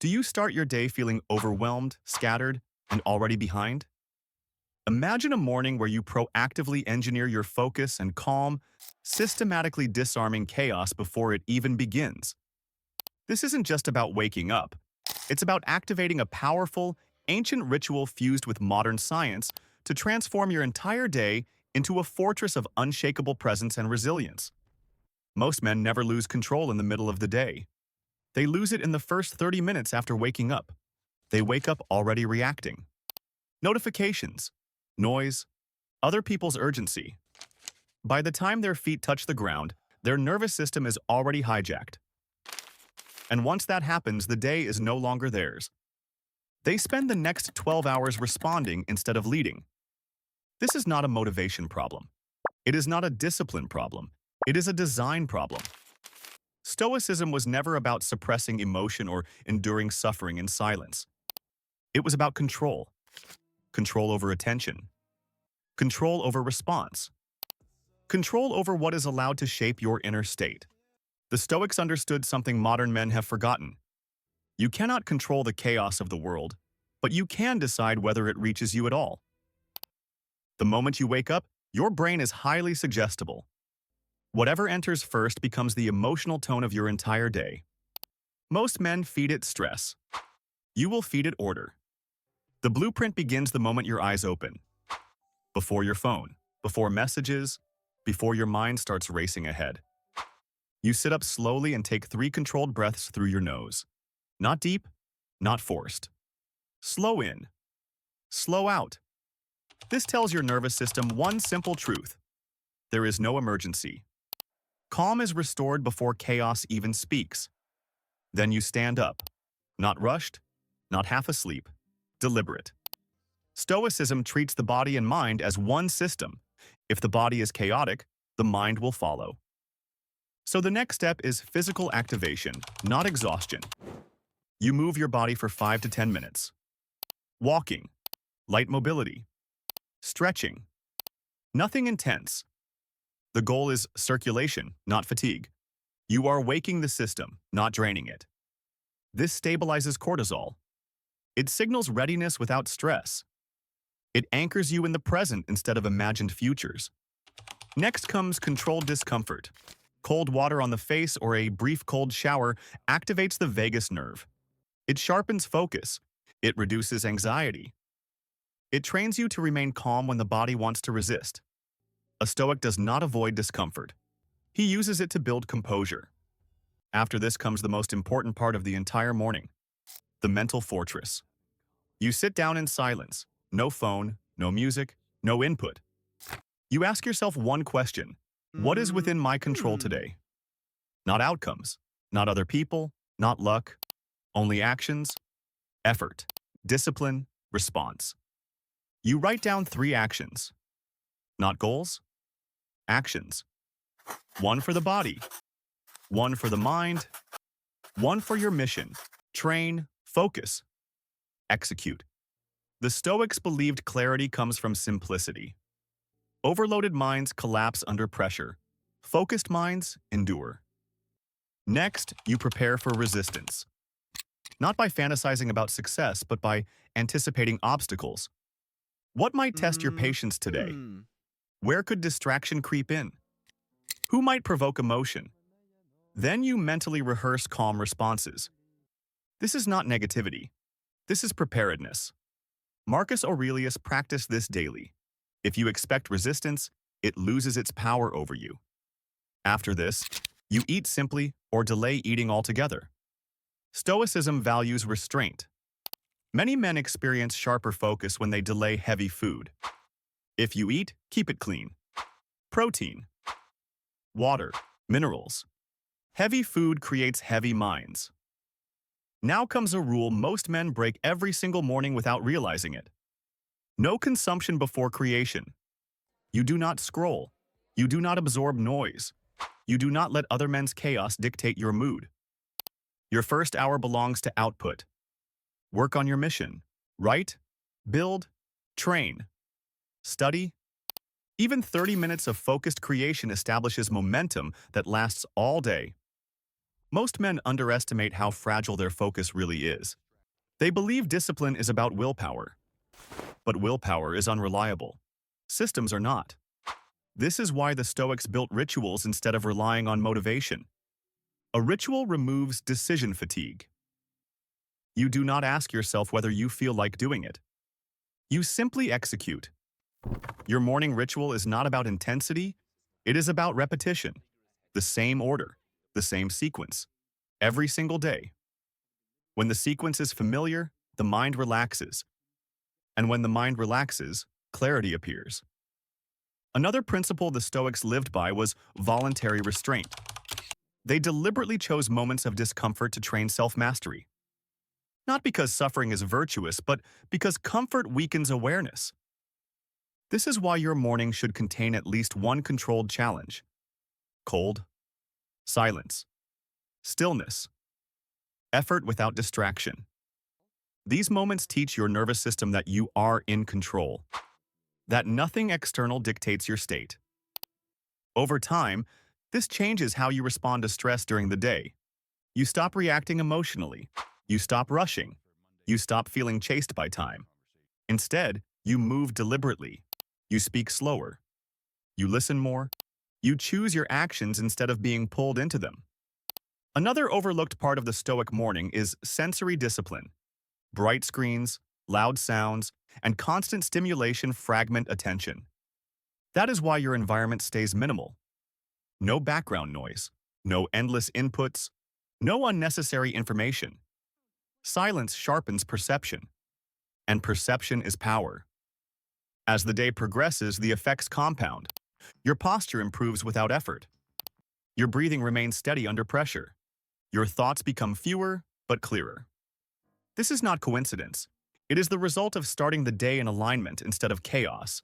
Do you start your day feeling overwhelmed, scattered, and already behind? Imagine a morning where you proactively engineer your focus and calm, systematically disarming chaos before it even begins. This isn't just about waking up. It's about activating a powerful, ancient ritual fused with modern science to transform your entire day into a fortress of unshakable presence and resilience. Most men never lose control in the middle of the day. They lose it in the first 30 minutes after waking up. They wake up already reacting. Notifications, noise, other people's urgency. By the time their feet touch the ground, their nervous system is already hijacked. And once that happens, the day is no longer theirs. They spend the next 12 hours responding instead of leading. This is not a motivation problem. It is not a discipline problem. It is a design problem. Stoicism was never about suppressing emotion or enduring suffering in silence. It was about control. Control over attention. Control over response. Control over what is allowed to shape your inner state. The Stoics understood something modern men have forgotten. You cannot control the chaos of the world, but you can decide whether it reaches you at all. The moment you wake up, your brain is highly suggestible. Whatever enters first becomes the emotional tone of your entire day. Most men feed it stress. You will feed it order. The blueprint begins the moment your eyes open. Before your phone, before messages, before your mind starts racing ahead. You sit up slowly and take 3 controlled breaths through your nose. Not deep, not forced. Slow in. Slow out. This tells your nervous system one simple truth. There is no emergency. Calm is restored before chaos even speaks. Then you stand up. Not rushed, not half asleep, deliberate. Stoicism treats the body and mind as one system. If the body is chaotic, the mind will follow. So the next step is physical activation, not exhaustion. You move your body for 5 to 10 minutes. Walking, light mobility, stretching. Nothing intense. The goal is circulation, not fatigue. You are waking the system, not draining it. This stabilizes cortisol. It signals readiness without stress. It anchors you in the present instead of imagined futures. Next comes controlled discomfort. Cold water on the face or a brief cold shower activates the vagus nerve. It sharpens focus. It reduces anxiety. It trains you to remain calm when the body wants to resist. A Stoic does not avoid discomfort. He uses it to build composure. After this comes the most important part of the entire morning, the mental fortress. You sit down in silence, no phone, no music, no input. You ask yourself one question: what is within my control today? Not outcomes, not other people, not luck, only actions, effort, discipline, response. You write down 3 actions, not goals, actions. 1 for the body, 1 for the mind, 1 for your mission. Train, focus, execute. The Stoics believed clarity comes from simplicity. Overloaded minds collapse under pressure. Focused minds endure. Next, you prepare for resistance. Not by fantasizing about success, but by anticipating obstacles. What might test your patience today? Where could distraction creep in? Who might provoke emotion? Then you mentally rehearse calm responses. This is not negativity. This is preparedness. Marcus Aurelius practiced this daily. If you expect resistance, it loses its power over you. After this, you eat simply or delay eating altogether. Stoicism values restraint. Many men experience sharper focus when they delay heavy food. If you eat, keep it clean. Protein, water, minerals. Heavy food creates heavy minds. Now comes a rule most men break every single morning without realizing it. No consumption before creation. You do not scroll. You do not absorb noise. You do not let other men's chaos dictate your mood. Your first hour belongs to output. Work on your mission. Write, build, train, study. Even 30 minutes of focused creation establishes momentum that lasts all day. Most men underestimate how fragile their focus really is. They believe discipline is about willpower, but willpower is unreliable. Systems are not. This is why the Stoics built rituals instead of relying on motivation. A ritual removes decision fatigue. You do not ask yourself whether you feel like doing it. You simply execute. Your morning ritual is not about intensity, it is about repetition. The same order, the same sequence, every single day. When the sequence is familiar, the mind relaxes. And when the mind relaxes, clarity appears. Another principle the Stoics lived by was voluntary restraint. They deliberately chose moments of discomfort to train self-mastery. Not because suffering is virtuous, but because comfort weakens awareness. This is why your morning should contain at least one controlled challenge. Cold, silence, stillness, effort without distraction. These moments teach your nervous system that you are in control, that nothing external dictates your state. Over time, this changes how you respond to stress during the day. You stop reacting emotionally. You stop rushing. You stop feeling chased by time. Instead, you move deliberately. You speak slower. You listen more. You choose your actions instead of being pulled into them. Another overlooked part of the Stoic morning is sensory discipline. Bright screens, loud sounds, and constant stimulation fragment attention. That is why your environment stays minimal. No background noise, no endless inputs, no unnecessary information. Silence sharpens perception, and perception is power. As the day progresses, the effects compound. Your posture improves without effort. Your breathing remains steady under pressure. Your thoughts become fewer, but clearer. This is not coincidence. It is the result of starting the day in alignment instead of chaos.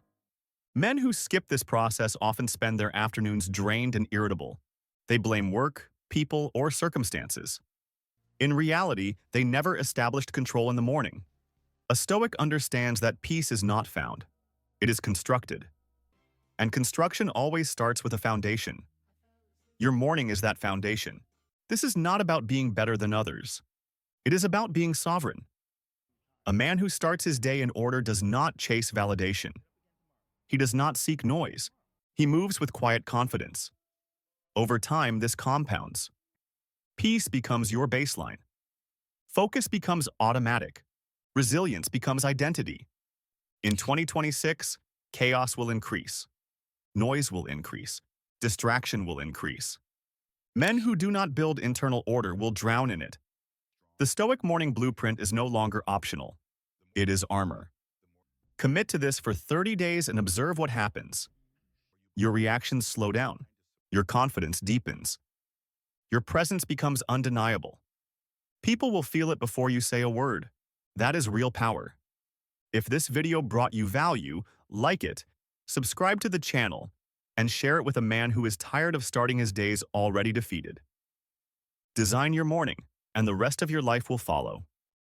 Men who skip this process often spend their afternoons drained and irritable. They blame work, people, or circumstances. In reality, they never established control in the morning. A Stoic understands that peace is not found. It is constructed. And construction always starts with a foundation. Your morning is that foundation. This is not about being better than others. It is about being sovereign. A man who starts his day in order does not chase validation. He does not seek noise. He moves with quiet confidence. Over time, this compounds. Peace becomes your baseline. Focus becomes automatic. Resilience becomes identity. In 2026, chaos will increase. Noise will increase. Distraction will increase. Men who do not build internal order will drown in it. The Stoic morning blueprint is no longer optional. It is armor. Commit to this for 30 days and observe what happens. Your reactions slow down. Your confidence deepens. Your presence becomes undeniable. People will feel it before you say a word. That is real power. If this video brought you value, like it, subscribe to the channel, and share it with a man who is tired of starting his days already defeated. Design your morning, and the rest of your life will follow.